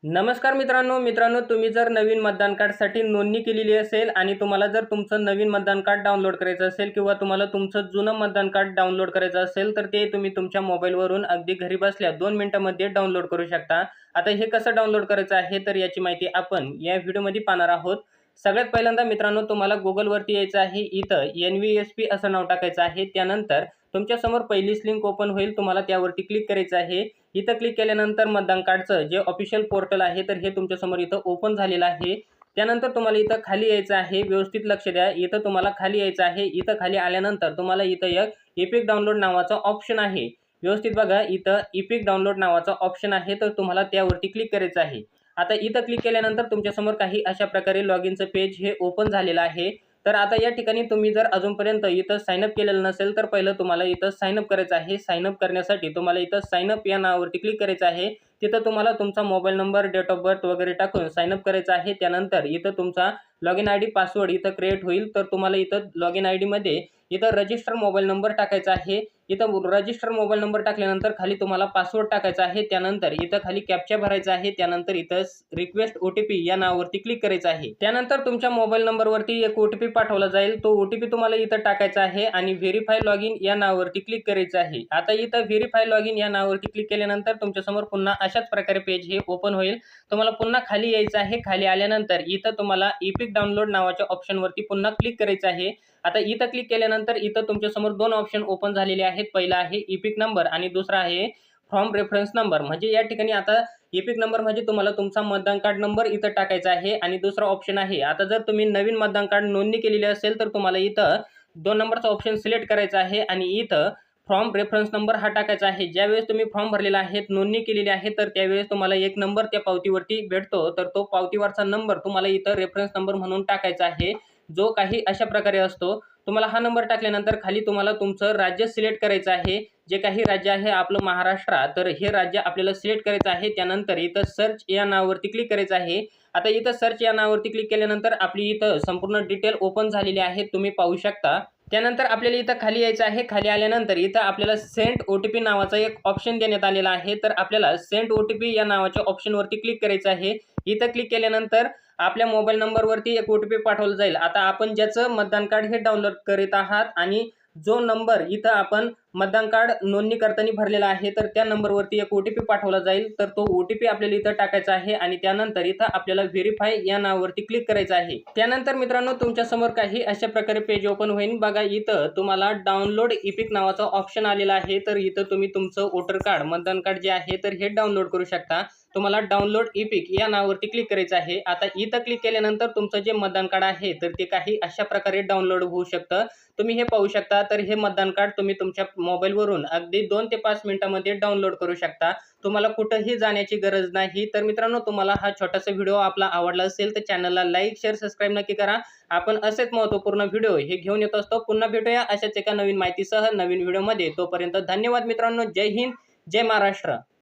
नमस्कार मित्रांनो तुम्ही जर नवीन मतदान कार्डसाठी नोंदणी केलेली असेल आणि तुम्हाला जर तुमचं नवीन मतदान कार्ड डाउनलोड करायचं असेल किंवा तुम्हाला तुमचं जुनं मतदान कार्ड डाउनलोड करायचं असेल तर ते तुम्ही तुमच्या मोबाईलवरून अगदी घरी बसल्या 2 मिनिटांमध्ये डाउनलोड करू शकता। आता हे कसं डाउनलोड करायचं आहे तर याची माहिती आपण या व्हिडिओमध्ये पाहणार आहोत। सगळ्यात पहिल्यांदा मित्रांनो तुम्हाला Googleवरती यायचं आहे। इथं NVSP असं नाव टाकायचं आहे। त्यानंतर तुमच्यासमोर पहिलीच लिंक ओपन होईल, तुम्हाला त्यावरती क्लिक करायचं आहे। इथं क्लिक केल्यानंतर मतदान कार्डचं जे ऑफिशियल पोर्टल आहे तर हे तुमच्यासमोर इथं ओपन झालेलं आहे। त्यानंतर तुम्हाला इथं खाली यायचं आहे, व्यवस्थित लक्ष द्या। इथं तुम्हाला खाली यायचं आहे। इथं खाली आल्यानंतर तुम्हाला इथं एक एपिक डाउनलोड नावाचा ऑप्शन आहे। व्यवस्थित बघा, इथं एपिक डाउनलोड नावाचा ऑप्शन आहे, तर तुम्हाला त्यावरती क्लिक करायचं आहे। आता इथं क्लिक केल्यानंतर तुमच्यासमोर काही अशा प्रकारे लॉगिनचं पेज हे ओपन झालेलं आहे। तर आता या ठिकाणी तुम्ही जर अजूनपर्यंत इथं साइन अप केलेलं नसेल तर पहिलं तुम्हाला इथं साइन अप करायचं आहे। साइन अप करण्यासाठी तुम्हाला इथं साइन अप या नावावरती क्लिक करायचं आहे। तिथं तुम्हाला तुमचा mobile number, date of birth वगैरे टाकून साइन अप करायचं आहे। त्यानंतर इथं तुमचा लॉगिन आयडी, पासवर्ड इथं क्रिएट होईल। तर तुम्हाला इथं लॉगिन आयडीमध्ये इथं रजिस्टर मोबाईल नंबर टाकायचा आहे। इथं रजिस्टर मोबाईल नंबर टाकल्यानंतर खाली तुम्हाला पासवर्ड टाकायचा आहे। त्यानंतर इथं खाली कॅप्चा भरायचा आहे। त्यानंतर इथं रिक्वेस्ट OTP या नावावरती क्लिक करायचं आहे। त्यानंतर तुमच्या मोबाईल नंबरवरती एक OTP पाठवला जाईल, तो OTP तुम्हाला इथं टाकायचा आहे आणि व्हेरीफाय लॉगिन या नावावरती क्लिक करायचं आहे। आता इथं व्हेरीफाय लॉगिन या नावावरती क्लिक केल्यानंतर तुमच्यासमोर पुन्हा अशाच प्रकारे पेज हे ओपन होईल। तुम्हाला पुन्हा खाली यायचं आहे। खाली आल्यानंतर इथं तुम्हाला एपिक डाउनलोड नावाच्या ऑप्शनवरती पुन्हा क्लिक करायचं आहे। आता इथं क्लिक केल्यानंतर इथं तुमच्यासमोर 2 ऑप्शन ओपन झालेले आहेत। पहिला आहे एपिक नंबर आणि दुसरा आहे फ्रॉम रेफरन्स नंबर। म्हणजे या ठिकाणी आता एपिक नंबर म्हणजे तुम्हाला तुमचा मतदान कार्ड नंबर इथं टाकायचा आहे आणि दुसरा ऑप्शन आहे, आता जर तुम्ही नवीन मतदान कार्ड नोंदणी केलेली असेल तर तुम्हाला इथं 2 नंबरचा ऑप्शन सिलेक्ट करायचा आहे आणि इथं फ्रॉम रेफरन्स नंबर हा टाकायचा आहे। ज्यावेळेस तुम्ही फॉर्म भरलेला आहे, नोंदणी केलेली आहे, तर त्यावेळेस तुम्हाला एक नंबर त्या पावतीवरती भेटतो, तर तो पावतीवरचा नंबर तुम्हाला इथं रेफरन्स नंबर म्हणून टाकायचा आहे, जो काही अशा प्रकारे असतो। तुम्हाला हा नंबर टाकल्यानंतर खाली तुम्हाला तुमचं राज्य सिलेक्ट करायचं आहे। जे काही राज्य आहे आपलं महाराष्ट्र, तर हे राज्य आपल्याला सिलेक्ट करायचं आहे। त्यानंतर इथं सर्च या नावावरती क्लिक करायचं आहे। आता इथं सर्च या नावावरती क्लिक केल्यानंतर आपली इथं संपूर्ण डिटेल ओपन झालेली आहे, तुम्ही पाहू शकता। त्यानंतर आपल्याला इथं खाली यायचं आहे। खाली आल्यानंतर इथं आपल्याला सेंड OTP नावाचा एक ऑप्शन देण्यात आलेला आहे, तर आपल्याला सेंड OTP या नावाच्या ऑप्शनवरती क्लिक करायचं आहे। इथं क्लिक केल्यानंतर आपल्या मोबाईल नंबरवरती एक OTP पाठवला जाईल। आता आपण ज्याचं मतदान कार्ड हे डाउनलोड करीत आहात आणि जो नंबर इथं आपण मतदान कार्ड नोंदणी करताना भरलेला आहे, तर त्या नंबरवरती एक OTP पाठवला जाईल। तर तो OTP आपल्याला इथं टाकायचा आहे आणि त्यानंतर इथं आपल्याला व्हेरीफाय या नावावरती क्लिक करायचं आहे। त्यानंतर मित्रांनो तुमच्यासमोर काही अशा प्रकारे पेज ओपन होईल। बघा, इथं तुम्हाला डाउनलोड एपिक नावाचा ऑप्शन आलेला आहे, तर इथं तुम्ही तुमचं वोटर कार्ड, मतदान कार्ड जे आहे तर हे डाउनलोड करू शकता। तुम्हाला डाउनलोड एपिक या नावावरती क्लिक करायचं आहे। आता इथं क्लिक केल्यानंतर तुमचं जे मतदान कार्ड आहे तर ते काही अशा प्रकारे डाउनलोड होऊ शकतं, तुम्ही हे पाहू शकता। तर हे मतदान कार्ड तुम्ही तुमच्या मोबाईलवरून अगदी 2 ते 5 मिनिटांमध्ये डाउनलोड करू शकता, तुम्हाला कुठेही जाण्याची गरज नाही। तर मित्रांनो, तुम्हाला हा छोटासा व्हिडिओ आपला आवडला असेल तर चॅनलला लाईक, शेअर, सबस्क्राईब नक्की करा। आपण असेच महत्त्वपूर्ण व्हिडिओ हे घेऊन येत असतो। पुन्हा भेटूया अशाच एका नवीन माहितीसह नवीन व्हिडिओमध्ये। तोपर्यंत धन्यवाद मित्रांनो। जय हिंद, जय महाराष्ट्र।